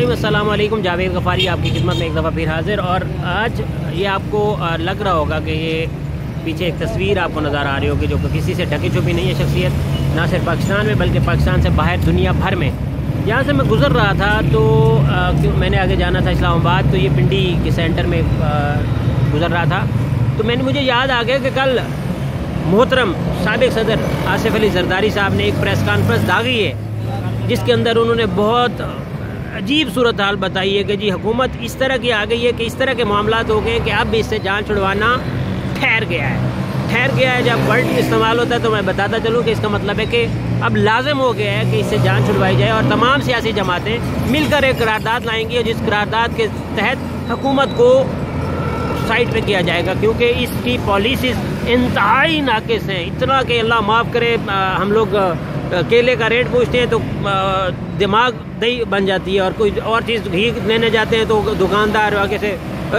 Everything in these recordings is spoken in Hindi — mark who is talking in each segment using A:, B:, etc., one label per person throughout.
A: रहीम। अस्सलाम वालेकुम। जावेद गफ़ारी आपकी खिदमत में एक दफ़ा फिर हाजिर। और आज ये आपको लग रहा होगा कि ये पीछे एक तस्वीर आपको नज़र आ रही होगी जो किसी से ढकी छुपी नहीं है शख्सियत, ना सिर्फ पाकिस्तान में बल्कि पाकिस्तान से बाहर दुनिया भर में। यहाँ से मैं गुज़र रहा था तो मैंने आगे जाना था इस्लामाबाद, तो ये पिंडी के सेंटर में गुज़र रहा था तो मुझे याद आ गया कि कल मोहतरम साबिक सदर आसिफ अली जरदारी साहब ने एक प्रेस कॉन्फ्रेंस दागी है जिसके अंदर उन्होंने बहुत अजीब सूरत हाल बताई है कि जी हुकूमत इस तरह की आ गई है कि इस तरह के मामलात हो गए हैं कि अब भी इससे जान छुड़वाना ठहर गया है। जब वर्ड इस्तेमाल होता है तो मैं बताता चलूँ कि इसका मतलब है कि अब लाजिम हो गया है कि इससे जान छुड़वाई जाए और तमाम सियासी जमातें मिलकर एक करारदाद लाएंगी और जिस करारदाद के तहत हुकूमत को साइड पे किया जाएगा, क्योंकि इसकी पॉलिसीज इंतहाई नाकिस हैं। इतना कि अल्लाह माफ़ करे, हम लोग केले का रेट पूछते हैं तो दिमाग दही बन जाती है, और कोई और चीज़ घी लेने जाते हैं तो दुकानदार आगे से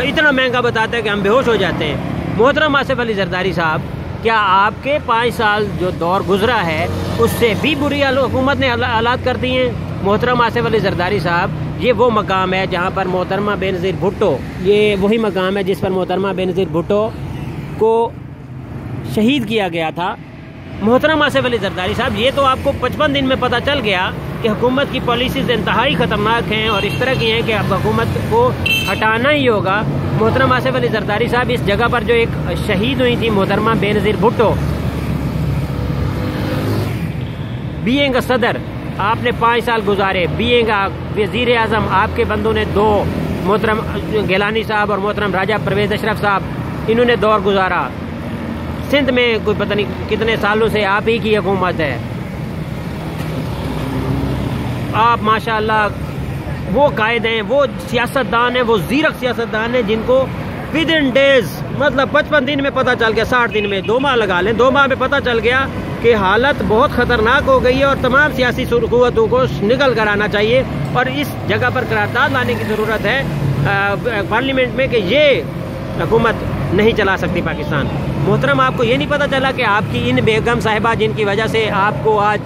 A: इतना महंगा बताता है कि हम बेहोश हो जाते हैं। मोहतरम आसिफ अली जरदारी साहब, क्या आपके 5 साल जो दौर गुजरा है उससे भी बुरी हुकूमत ने हालात कर दी हैं? मोहतरम आसिफ अली जरदारी साहब, ये वो मकाम है जहाँ पर मोहतरमा बेनज़ीर भुट्टो, ये वही मकाम है जिस पर मोहतरमा बेनज़ीर भुट्टो को शहीद किया गया था। मोहतरम आसिफ अली जरदारी साहब, ये तो आपको 55 दिन में पता चल गया कि हुकूमत की पॉलिसीज़ इंतहाई ख़तरनाक हैं और इस तरह की हैं कि अब हुकूमत को हटाना ही होगा। मोहतरम आसिफ अली जरदारी साहब, इस जगह पर जो एक शहीद हुई थी मोहतरमा बेनज़ीर भुट्टो, बीइंग अ सदर आपने 5 साल गुजारे, बीइंग वज़ीर आज़म आपके बंदों ने 2, मोहतरम गिलानी साहब और मोहतरम राजा परवेज़ अशरफ साहब, इन्होंने दौर गुजारा। सिंध में कोई पता नहीं कितने सालों से आप ही की हुकूमत है। आप माशाअल्लाह वो कायद हैं, वो सियासतदान हैं, वो ज़ीरक सियासतदान हैं जिनको विद इन डेज, मतलब 55 दिन में पता चल गया, 60 दिन में, 2 माह लगा लें, 2 माह में पता चल गया कि हालत बहुत ख़तरनाक हो गई है और तमाम सियासी क़ुव्वतों को निकल कर आना चाहिए और इस जगह पर करारदाद लाने की ज़रूरत है पार्लियामेंट में कि ये हुकूमत नहीं चला सकती पाकिस्तान। मोहतरम, आपको ये नहीं पता चला कि आपकी इन बेगम साहिबा जिनकी वजह से आपको आज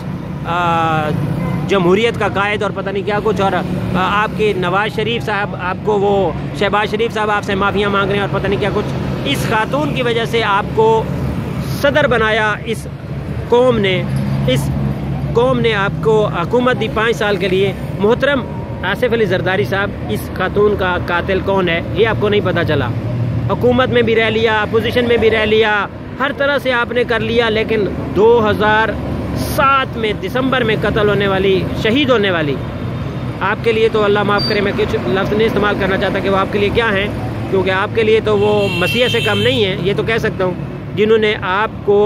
A: जमहूरियत का कायद और पता नहीं क्या कुछ, और आपके नवाज शरीफ साहब, आपको वो शहबाज शरीफ साहब आपसे माफ़िया मांग रहे हैं और पता नहीं क्या कुछ, इस खातून की वजह से आपको सदर बनाया इस कौम ने आपको हुकूमत दी 5 साल के लिए। मोहतरम आसिफ अली जरदारी साहब, इस खातून का कातिल कौन है ये आपको नहीं पता चला। हुकूमत में भी रह लिया, अपोजिशन में भी रह लिया, हर तरह से आपने कर लिया, लेकिन 2007 में दिसंबर में कत्ल होने वाली, शहीद होने वाली, आपके लिए तो अल्लाह माफ़ करे, मैं कुछ लफ्ज़ नहीं इस्तेमाल करना चाहता कि वो आपके लिए क्या हैं, क्योंकि आपके लिए तो वो मसीह से कम नहीं है, ये तो कह सकता हूँ, जिन्होंने आपको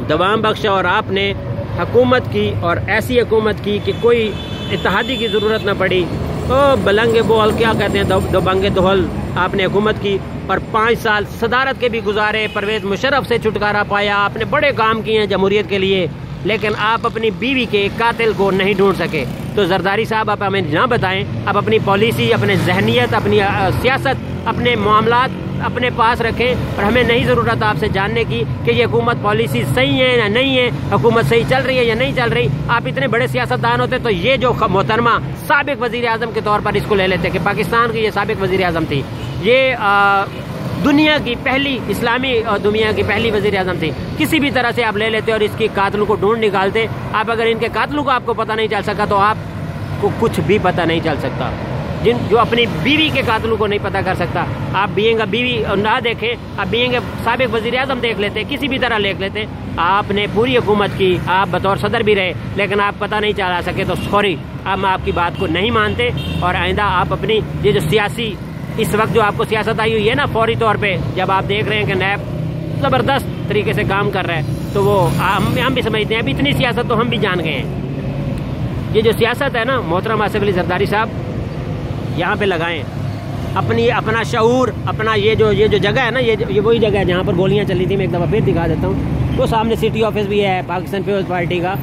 A: दवाम बख्शा और आपने हुकूमत की, और ऐसी हुकूमत की कि कोई इत्तेहादी की ज़रूरत ना पड़ी। ओ बलंगे बोल क्या कहते हैं, दो बंगे दोहल, आपने हुकूमत की और 5 साल सदारत के भी गुजारे, परवेज़ मुशर्रफ से छुटकारा पाया, आपने बड़े काम किए हैं जमहूरियत के लिए, लेकिन आप अपनी बीवी के कातिल को नहीं ढूंढ सके। तो जरदारी साहब, आप हमें ना बताएं, आप अपनी पॉलिसी, अपने जहनीत, अपनी सियासत, अपने मामलात अपने पास रखें और हमें नहीं ज़रूरत आपसे जानने की कि ये हुकूमत पॉलिसी सही है या नहीं है, हुकूमत सही चल रही है या नहीं चल रही। आप इतने बड़े सियासतदान होते तो ये जो मोहतरमा साबिक वज़ीर आज़म के तौर पर इसको ले लेते कि पाकिस्तान की ये साबिक वज़ीर आज़म थी, ये दुनिया की पहली इस्लामी और दुनिया की पहली वज़ीर आज़म थी, किसी भी तरह से आप ले लेते और इसकी कातिलों को ढूंढ निकालते। आप अगर इनके कातिलों को आपको पता नहीं चल सका तो आपको कुछ भी पता नहीं चल सकता। जो अपनी बीवी के कातिलों को नहीं पता कर सकता, आप बीइंग बीवी ना देखें, आप बीइंग साबिक वज़ीर आज़म देख लेते, किसी भी तरह देख लेते। आपने पूरी हुकूमत की, आप बतौर सदर भी रहे, लेकिन आप पता नहीं चला सके तो सॉरी, अब मैं आपकी बात को नहीं मानते और आइंदा आप अपनी ये जो सियासी इस वक्त जो आपको सियासत आई हुई है ना, फौरी तौर पे जब आप देख रहे हैं कि नैब ज़बरदस्त तरीके से काम कर रहा है, तो वो हम भी समझते हैं, अभी इतनी सियासत तो हम भी जान गए हैं। ये जो सियासत है ना, मोहतरम आसिफ अली जरदारी साहब, यहाँ पे लगाएं अपना शऊर, अपना ये जो जगह है ना, ये वही जगह है जहाँ पर गोलियाँ चली थी। मैं एक दफ़ा फिर दिखा देता हूँ, वो सामने सिटी ऑफिस भी है पाकिस्तान पीपल्स पार्टी का,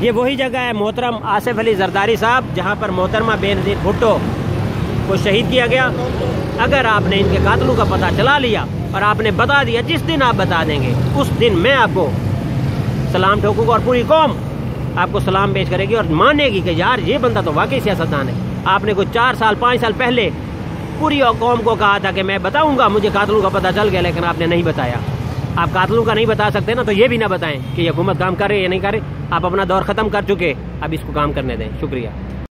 A: ये वही जगह है मोहतरम आसिफ अली जरदारी साहब जहाँ पर मोहतरमा बेनज़ीर भुट्टो को शहीद किया गया। अगर आपने इनके कातिलों का पता चला लिया और आपने बता दिया, जिस दिन आप बता देंगे उस दिन मैं आपको सलाम ठोकूंगा और पूरी कौम आपको सलाम पेश करेगी और मानेगी कि यार ये बंदा तो वाकई सियासतदान है। आपने कुछ 4 साल 5 साल पहले पूरी कौम को कहा था कि मैं बताऊंगा, मुझे कातलों का पता चल गया, लेकिन आपने नहीं बताया। आप कातलों का नहीं बता सकते ना, तो ये भी ना बताएं कि ये हुकूमत काम कर रही है या नहीं कर रही। आप अपना दौर ख़त्म कर चुके, अब इसको काम करने दें। शुक्रिया।